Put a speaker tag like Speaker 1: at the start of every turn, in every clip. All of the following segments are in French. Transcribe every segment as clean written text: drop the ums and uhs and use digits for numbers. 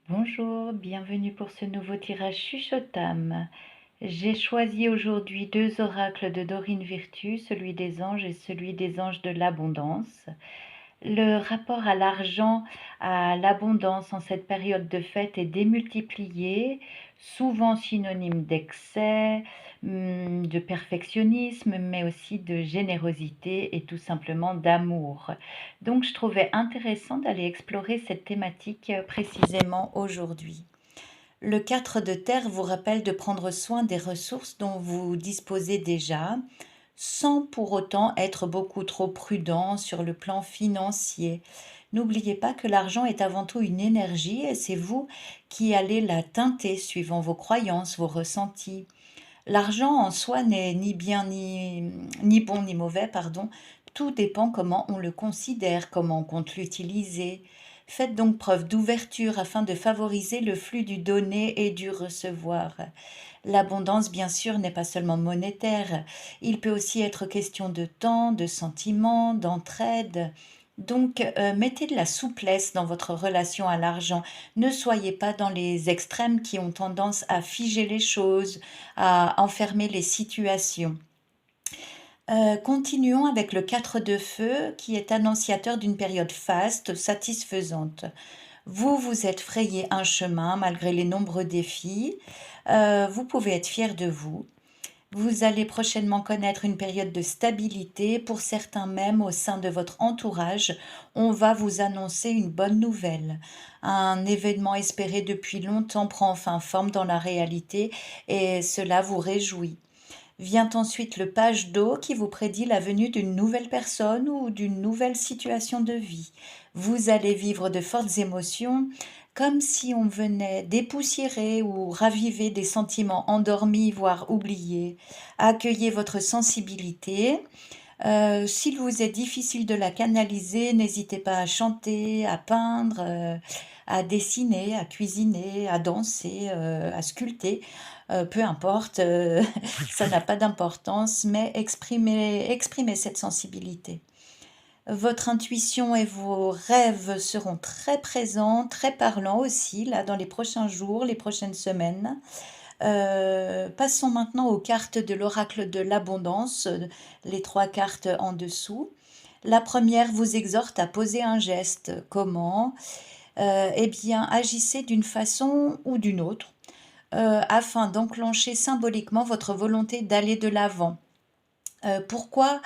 Speaker 1: Bonjour, bienvenue pour ce nouveau tirage chuchotam. J'ai choisi aujourd'hui deux oracles de Dorine Virtue, celui des anges et celui des anges de l'abondance. Le rapport à l'argent, à l'abondance en cette période de fête est démultiplié, souvent synonyme d'excès, de perfectionnisme, mais aussi de générosité et tout simplement d'amour. Donc je trouvais intéressant d'aller explorer cette thématique précisément aujourd'hui. Le 4 de terre vous rappelle de prendre soin des ressources dont vous disposez déjà, sans pour autant être beaucoup trop prudent sur le plan financier. N'oubliez pas que l'argent est avant tout une énergie et c'est vous qui allez la teinter suivant vos croyances, vos ressentis. L'argent en soi n'est ni bien ni bon ni mauvais, pardon. Tout dépend comment on le considère, comment on compte l'utiliser. Faites donc preuve d'ouverture afin de favoriser le flux du donner et du recevoir. L'abondance, bien sûr, n'est pas seulement monétaire. Il peut aussi être question de temps, de sentiments, d'entraide. Donc, mettez de la souplesse dans votre relation à l'argent. Ne soyez pas dans les extrêmes qui ont tendance à figer les choses, à enfermer les situations. Continuons avec le 4 de feu qui est annonciateur d'une période faste, satisfaisante. Vous vous êtes frayé un chemin malgré les nombreux défis. Vous pouvez être fier de vous. Vous allez prochainement connaître une période de stabilité. Pour certains même au sein de votre entourage, on va vous annoncer une bonne nouvelle. Un événement espéré depuis longtemps prend enfin forme dans la réalité et cela vous réjouit. Vient ensuite le page d'eau qui vous prédit la venue d'une nouvelle personne ou d'une nouvelle situation de vie. Vous allez vivre de fortes émotions, comme si on venait dépoussiérer ou raviver des sentiments endormis, voire oubliés. Accueillez votre sensibilité. S'il vous est difficile de la canaliser, n'hésitez pas à chanter, à peindre, à dessiner, à cuisiner, à danser, à sculpter. Peu importe, ça n'a pas d'importance, mais exprimez cette sensibilité. Votre intuition et vos rêves seront très présents, très parlants aussi, là, dans les prochains jours, les prochaines semaines. Passons maintenant aux cartes de l'oracle de l'abondance, les 3 cartes en dessous. La première vous exhorte à poser un geste. Comment? Eh bien, agissez d'une façon ou d'une autre, afin d'enclencher symboliquement votre volonté d'aller de l'avant. Pourquoi,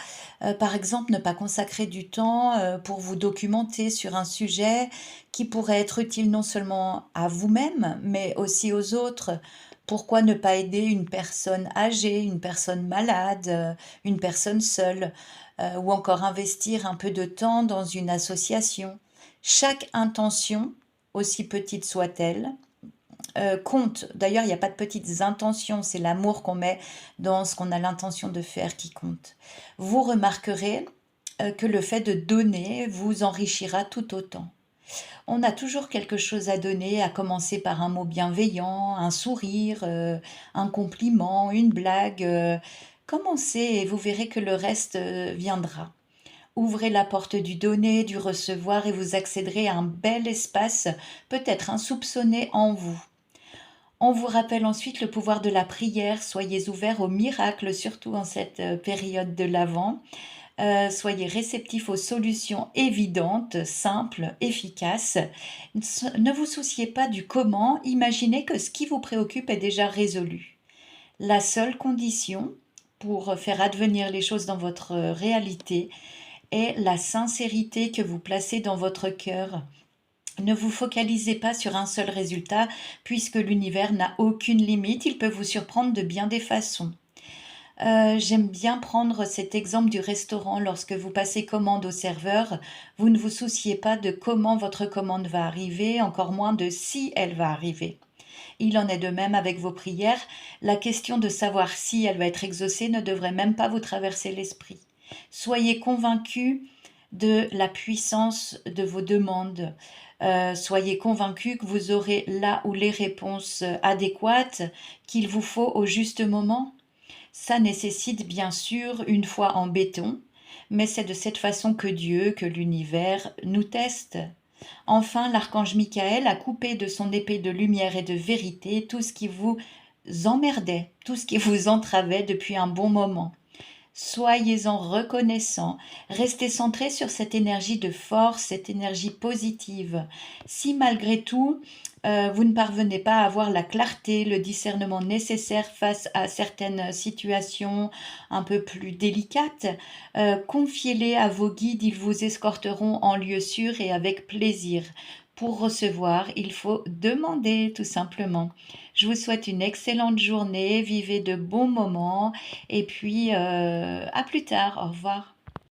Speaker 1: par exemple, ne pas consacrer du temps, pour vous documenter sur un sujet qui pourrait être utile non seulement à vous-même, mais aussi aux autres? Pourquoi ne pas aider une personne âgée, une personne malade, une personne seule, ou encore investir un peu de temps dans une association? Chaque intention, aussi petite soit-elle, compte. D'ailleurs, il n'y a pas de petites intentions, c'est l'amour qu'on met dans ce qu'on a l'intention de faire qui compte. Vous remarquerez que le fait de donner vous enrichira tout autant. On a toujours quelque chose à donner, à commencer par un mot bienveillant, un sourire, un compliment, une blague. Commencez et vous verrez que le reste viendra. Ouvrez la porte du donner, du recevoir et vous accéderez à un bel espace, peut-être insoupçonné en vous. On vous rappelle ensuite le pouvoir de la prière. Soyez ouverts aux miracles, surtout en cette période de l'Avent. Soyez réceptifs aux solutions évidentes, simples, efficaces. Ne vous souciez pas du comment, imaginez que ce qui vous préoccupe est déjà résolu. La seule condition pour faire advenir les choses dans votre réalité est la sincérité que vous placez dans votre cœur. Ne vous focalisez pas sur un seul résultat, puisque l'univers n'a aucune limite, il peut vous surprendre de bien des façons. J'aime bien prendre cet exemple du restaurant. Lorsque vous passez commande au serveur, vous ne vous souciez pas de comment votre commande va arriver, encore moins de si elle va arriver. Il en est de même avec vos prières. La question de savoir si elle va être exaucée ne devrait même pas vous traverser l'esprit. Soyez convaincus de la puissance de vos demandes. Soyez convaincus que vous aurez là où les réponses adéquates qu'il vous faut au juste moment. Ça nécessite bien sûr une foi en béton, mais c'est de cette façon que Dieu, que l'univers nous teste. Enfin, l'archange Michael a coupé de son épée de lumière et de vérité tout ce qui vous emmerdait, tout ce qui vous entravait depuis un bon moment. Soyez-en reconnaissants. Restez centrés sur cette énergie de force, cette énergie positive. Si malgré tout, vous ne parvenez pas à avoir la clarté, le discernement nécessaire face à certaines situations un peu plus délicates, confiez-les à vos guides, ils vous escorteront en lieu sûr et avec plaisir. Pour recevoir, il faut demander tout simplement. Je vous souhaite une excellente journée, vivez de bons moments et puis, à plus tard. Au revoir.